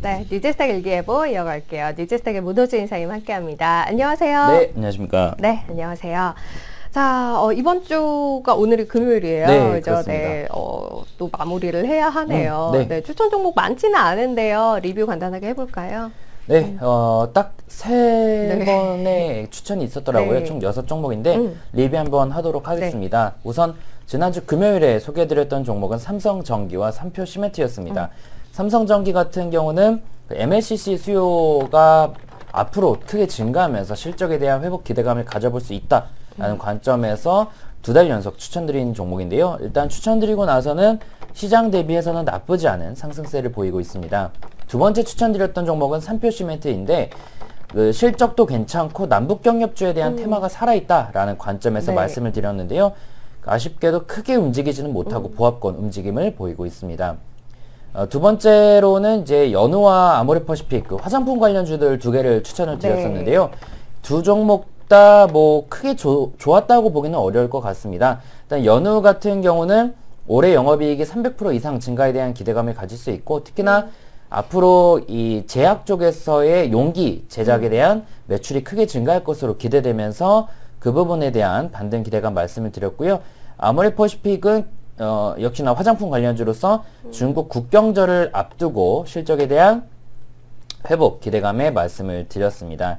네, 뉴제스탁 일기예보 이어갈게요. 뉴제스탁의 문호준 이사님 함께합니다. 안녕하세요. 네, 안녕하십니까. 네, 안녕하세요. 자, 이번 주가 오늘이 금요일이에요. 네, 그죠? 그렇습니다. 네, 또 마무리를 해야 하네요. 네. 네, 추천 종목 많지는 않은데요. 리뷰 간단하게 해볼까요? 네, 딱 세 네. 번의 추천이 있었더라고요. 네. 총 6종목인데 리뷰 한번 하도록 하겠습니다. 우선 지난주 금요일에 소개해드렸던 종목은 삼성전기와 삼표 시멘트였습니다. 삼성전기 같은 경우는 그 MLCC 수요가 앞으로 크게 증가하면서 실적에 대한 회복 기대감을 가져볼 수 있다라는 관점에서 2달 연속 추천드린 종목인데요. 일단 추천드리고 나서는 시장 대비해서는 나쁘지 않은 상승세를 보이고 있습니다. 두 번째 추천드렸던 종목은 삼표 시멘트인데 그 실적도 괜찮고 남북 경협주에 대한 테마가 살아있다라는 관점에서 네. 말씀을 드렸는데요. 아쉽게도 크게 움직이지는 못하고 보합권 움직임을 보이고 있습니다. 두 번째로는 이제 연우와 아모레퍼시픽 그 화장품 관련주들 두 개를 추천을 드렸었는데요. 두 종목 다 뭐 크게 좋았다고 보기는 어려울 것 같습니다. 일단 연우 같은 경우는 올해 영업이익이 300% 이상 증가에 대한 기대감을 가질 수 있고 특히나 앞으로 이 제약 쪽에서의 용기 제작에 대한 매출이 크게 증가할 것으로 기대되면서 그 부분에 대한 반등 기대감 말씀을 드렸고요. 아모레퍼시픽은 역시나 화장품 관련주로서 중국 국경절을 앞두고 실적에 대한 회복 기대감에 말씀을 드렸습니다.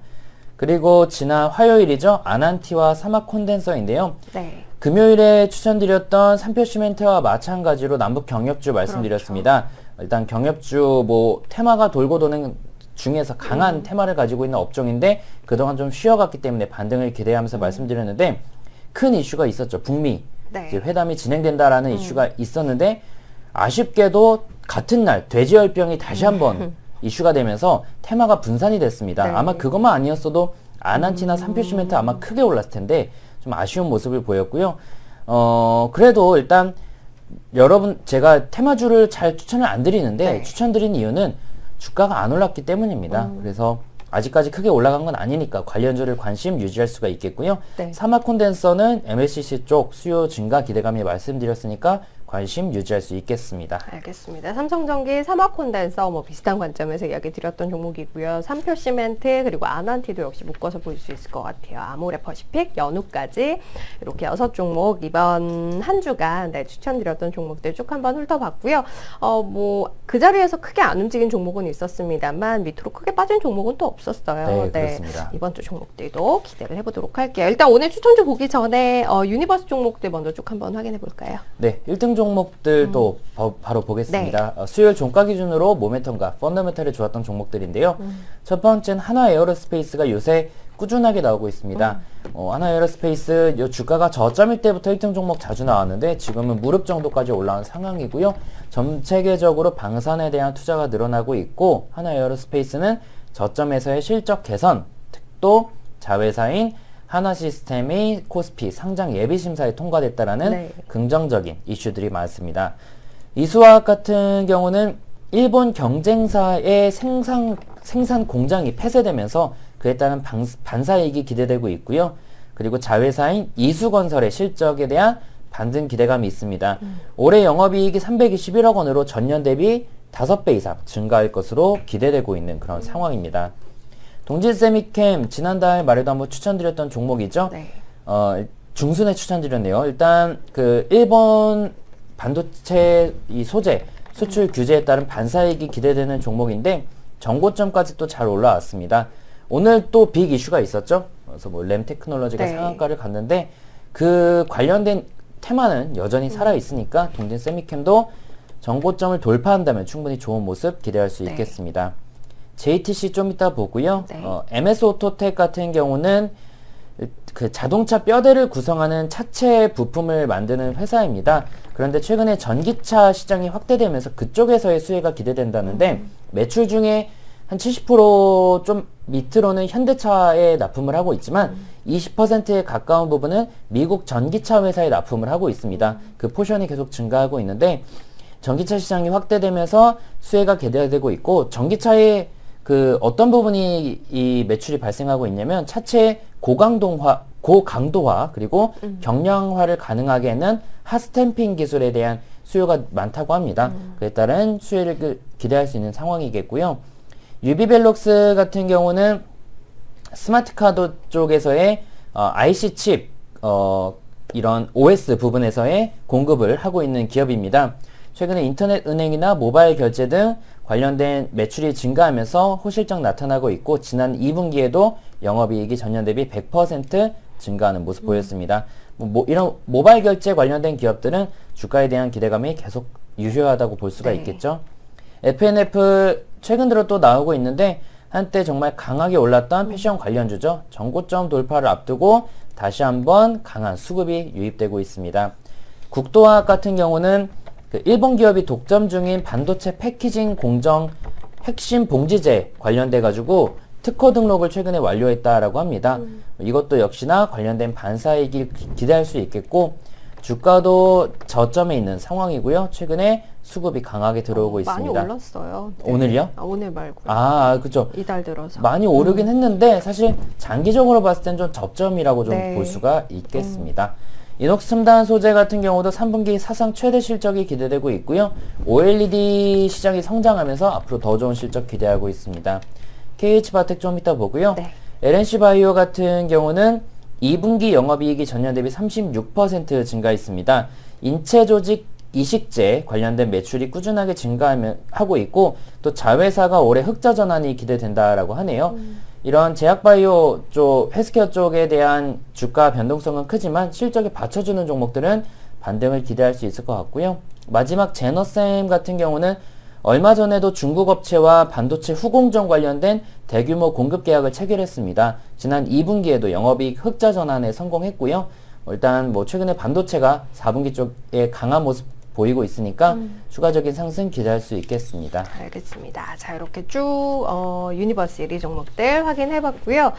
그리고 지난 화요일이죠. 아난티와 사막 콘덴서인데요. 네. 금요일에 추천드렸던 삼표 시멘트와 마찬가지로 남북 경협주 말씀드렸습니다. 일단 경협주 뭐 테마가 돌고 도는 중에서 강한 테마를 가지고 있는 업종인데 그동안 좀 쉬어갔기 때문에 반등을 기대하면서 말씀드렸는데 큰 이슈가 있었죠. 북미 네. 이제 회담이 진행된다라는 이슈가 있었는데 아쉽게도 같은 날 돼지열병이 다시 한번 이슈가 되면서 테마가 분산이 됐습니다. 네. 아마 그것만 아니었어도 아난티나 삼표 시멘트 아마 크게 올랐을 텐데 좀 아쉬운 모습을 보였고요. 그래도 일단 여러분 제가 테마주를 잘 추천을 안 드리는데 네. 추천드린 이유는 주가가 안 올랐기 때문입니다. 그래서 아직까지 크게 올라간 건 아니니까 관련주를 관심 유지할 수가 있겠고요. 네. 사막 콘덴서는 MLCC 쪽 수요 증가 기대감이 말씀드렸으니까 관심 유지할 수 있겠습니다. 알겠습니다. 삼성전기, 사막콘덴서 뭐 비슷한 관점에서 이야기 드렸던 종목이고요. 삼표 시멘트 그리고 아난티도 역시 묶어서 볼 수 있을 것 같아요. 아모레퍼시픽, 연우까지 이렇게 6종목 이번 한 주간 네, 추천드렸던 종목들 쭉 한번 훑어봤고요. 뭐 그 자리에서 크게 안 움직인 종목은 있었습니다만 밑으로 크게 빠진 종목은 또 없었어요. 네, 그렇습니다. 이번 주 종목들도 기대를 해보도록 할게요. 일단 오늘 추천주 보기 전에 유니버스 종목들 먼저 쭉 한번 확인해 볼까요? 네, 1등 종목들도 바로 보겠습니다. 수요일 종가 기준으로 모멘텀과 펀더멘탈이 좋았던 종목들인데요. 첫 번째는 하나 에어로스페이스가 요새 꾸준하게 나오고 있습니다. 하나 에어로스페이스 요 주가가 저점일 때부터 1등 종목 자주 나왔는데 지금은 무릎 정도까지 올라온 상황이고요. 전 세계적으로 방산에 대한 투자가 늘어나고 있고 하나 에어로스페이스는 저점에서의 실적 개선, 또 자회사인 하나시스템이 코스피 상장 예비심사에 통과됐다라는 네. 긍정적인 이슈들이 많습니다. 이수화학 같은 경우는 일본 경쟁사의 생산 공장이 폐쇄되면서 그에 따른 반사이익이 기대되고 있고요. 그리고 자회사인 이수건설의 실적에 대한 반등 기대감이 있습니다. 올해 영업이익이 321억 원으로 전년 대비 5배 이상 증가할 것으로 기대되고 있는 그런 상황입니다. 동질세미캠 지난달 말에도 한번 추천드렸던 종목이죠. 네. 중순에 추천드렸네요. 일단 그 일본 반도체 이 소재 수출 규제에 따른 반사이익이 기대되는 종목인데 정고점까지 또 잘 올라왔습니다. 오늘 또 빅 이슈가 있었죠. 그래서 뭐 램테크놀로지가 네. 상한가를 갔는데 그 관련된 테마는 여전히 살아 있으니까 동진세미캠도 정고점을 돌파한다면 충분히 좋은 모습 기대할 수 네. 있겠습니다. JTC 좀 이따 보고요. 네. MS오토텍 같은 경우는 그 자동차 뼈대를 구성하는 차체 부품을 만드는 회사입니다. 그런데 최근에 전기차 시장이 확대되면서 그쪽에서의 수혜가 기대된다는데 매출 중에 한 70%좀 밑으로는 현대차에 납품을 하고 있지만 20%에 가까운 부분은 미국 전기차 회사에 납품을 하고 있습니다. 그 포션이 계속 증가하고 있는데 전기차 시장이 확대되면서 수혜가 기대되고 있고 전기차의 그 어떤 부분이 이 매출이 발생하고 있냐면 차체의 고강도화 그리고 경량화를 가능하게 하는 핫스탬핑 기술에 대한 수요가 많다고 합니다. 그에 따른 수혜를 기대할 수 있는 상황이겠고요. 유비벨록스 같은 경우는 스마트카드 쪽에서의 IC 칩 이런 OS 부분에서의 공급을 하고 있는 기업입니다. 최근에 인터넷 은행이나 모바일 결제 등 관련된 매출이 증가하면서 호실적 나타나고 있고 지난 2분기에도 영업이익이 전년 대비 100% 증가하는 모습 보였습니다. 이런 모바일 결제 관련된 기업들은 주가에 대한 기대감이 계속 유효하다고 볼 수가 있겠죠. FNF 최근 들어 또 나오고 있는데 한때 정말 강하게 올랐던 패션 관련주죠. 전고점 돌파를 앞두고 다시 한번 강한 수급이 유입되고 있습니다. 국도화학 같은 경우는 일본 기업이 독점 중인 반도체 패키징 공정 핵심 봉지재 관련돼 가지고 특허 등록을 최근에 완료했다라고 합니다. 이것도 역시나 관련된 반사이익이 기대할 수 있겠고 주가도 저점에 있는 상황이고요. 최근에 수급이 강하게 들어오고 있습니다. 많이 올랐어요. 네. 오늘요? 오늘 말고. 그죠. 이달 들어서. 많이 오르긴 했는데 사실 장기적으로 봤을 땐 좀 저점이라고 좀 네. 볼 수가 있겠습니다. 이녹스 첨단 소재 같은 경우도 3분기 사상 최대 실적이 기대되고 있고요. OLED 시장이 성장하면서 앞으로 더 좋은 실적 기대하고 있습니다. KH바텍 좀 이따 보고요. 네. LNC바이오 같은 경우는 2분기 영업이익이 전년 대비 36% 증가했습니다. 인체조직 이식제 관련된 매출이 꾸준하게 증가하고 있고 또 자회사가 올해 흑자 전환이 기대된다라고 하네요. 이런 제약바이오 쪽, 헬스케어 쪽에 대한 주가 변동성은 크지만 실적에 받쳐주는 종목들은 반등을 기대할 수 있을 것 같고요. 마지막 제너셈 같은 경우는 얼마 전에도 중국 업체와 반도체 후공정 관련된 대규모 공급 계약을 체결했습니다. 지난 2분기에도 영업이익 흑자 전환에 성공했고요. 일단 최근에 반도체가 4분기 쪽에 강한 모습 보이고 있으니까 추가적인 상승 기대할 수 있겠습니다. 알겠습니다. 자, 이렇게 쭉 유니버스 1위 종목들 확인해봤고요.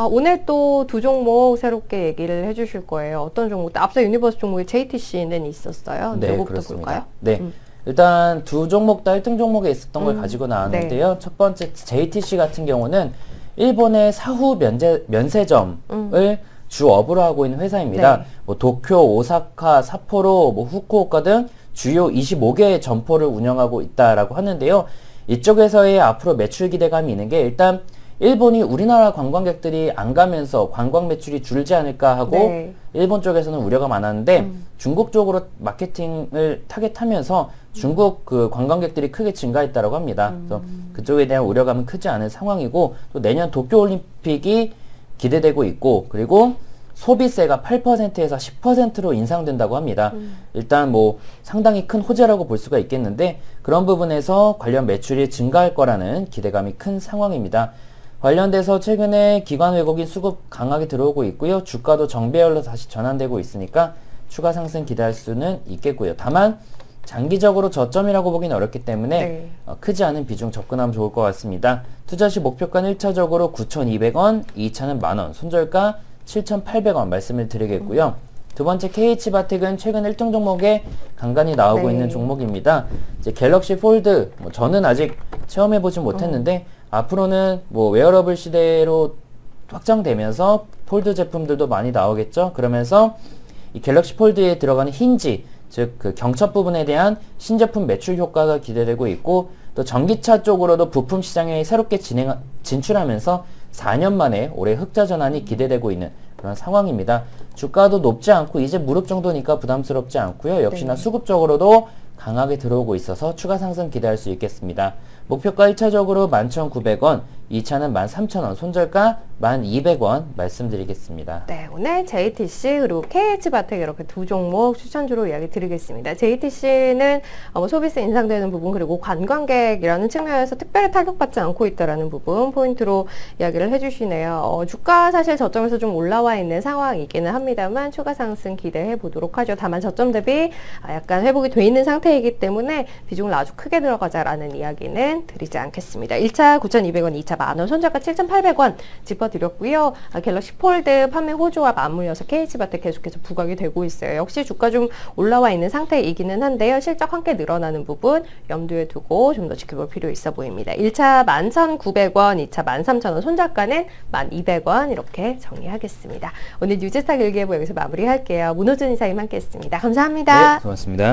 오늘 또 두 종목 새롭게 얘기를 해주실 거예요. 어떤 종목들? 앞서 유니버스 종목에 JTC는 있었어요. 네, 요거부터 그렇습니다. 볼까요? 네. 일단 두 종목 다 1등 종목에 있었던 걸 가지고 나왔는데요. 첫 번째 JTC 같은 경우는 일본의 사후 면세점을 주업으로 하고 있는 회사입니다. 도쿄, 오사카, 삿포로, 후쿠오카 등 주요 25개의 점포를 운영하고 있다라고 하는데요. 이쪽에서의 앞으로 매출 기대감이 있는 게 일단 일본이 우리나라 관광객들이 안 가면서 관광 매출이 줄지 않을까 하고 일본 쪽에서는 우려가 많았는데 중국 쪽으로 마케팅을 타겟하면서 중국 그 관광객들이 크게 증가했다라고 합니다. 그래서 그쪽에 대한 우려감은 크지 않은 상황이고 또 내년 도쿄올림픽이 기대되고 있고 그리고 소비세가 8%에서 10%로 인상된다고 합니다. 일단 상당히 큰 호재라고 볼 수가 있겠는데 그런 부분에서 관련 매출이 증가할 거라는 기대감이 큰 상황입니다. 관련돼서 최근에 기관 외국인 수급 강하게 들어오고 있고요. 주가도 정배열로 다시 전환되고 있으니까 추가 상승 기대할 수는 있겠고요. 다만 장기적으로 저점이라고 보기는 어렵기 때문에 크지 않은 비중 접근하면 좋을 것 같습니다. 투자 시 목표가는 1차적으로 9,200원, 2차는 만원, 손절가 7,800원 말씀을 드리겠고요. 두 번째 KH바텍은 최근 1등 종목에 간간히 나오고 있는 종목입니다. 이제 갤럭시 폴드, 저는 아직 체험해보지 못했는데 앞으로는 웨어러블 시대로 확장되면서 폴드 제품들도 많이 나오겠죠. 그러면서 이 갤럭시 폴드에 들어가는 힌지, 즉 그 경첩 부분에 대한 신제품 매출 효과가 기대되고 있고 또 전기차 쪽으로도 부품 시장에 새롭게 진출하면서 4년 만에 올해 흑자 전환이 기대되고 있는 그런 상황입니다. 주가도 높지 않고 이제 무릎 정도니까 부담스럽지 않고요. 역시나 수급적으로도 강하게 들어오고 있어서 추가 상승 기대할 수 있겠습니다. 목표가 1차적으로 11,900원, 2차는 13,000원, 손절가 1,200원 말씀드리겠습니다. 네, 오늘 JTC 그리고 KH바텍 이렇게 두 종목 추천주로 이야기 드리겠습니다. JTC는 소비세 인상되는 부분 그리고 관광객이라는 측면에서 특별히 타격받지 않고 있다라는 부분 포인트로 이야기를 해주시네요. 주가 사실 저점에서 좀 올라와 있는 상황이기는 합니다만 추가 상승 기대해 보도록 하죠. 다만 저점 대비 약간 회복이 돼 있는 상태이기 때문에 비중을 아주 크게 들어가자라는 이야기는 드리지 않겠습니다. 1차 9,200원, 2차 만원, 손절가 7,800원 짚어드렸고요. 갤럭시 폴드 판매 호조와 맞물려서 KH바텍 계속해서 부각이 되고 있어요. 역시 주가 좀 올라와 있는 상태이기는 한데요. 실적 함께 늘어나는 부분 염두에 두고 좀 더 지켜볼 필요 있어 보입니다. 1차 11,900원, 2차 13,000원, 손절가는 1,200원 이렇게 정리하겠습니다. 오늘 뉴스탁 일기예보 여기서 마무리할게요. 문호준 이사님 함께했습니다. 감사합니다. 네, 고맙습니다.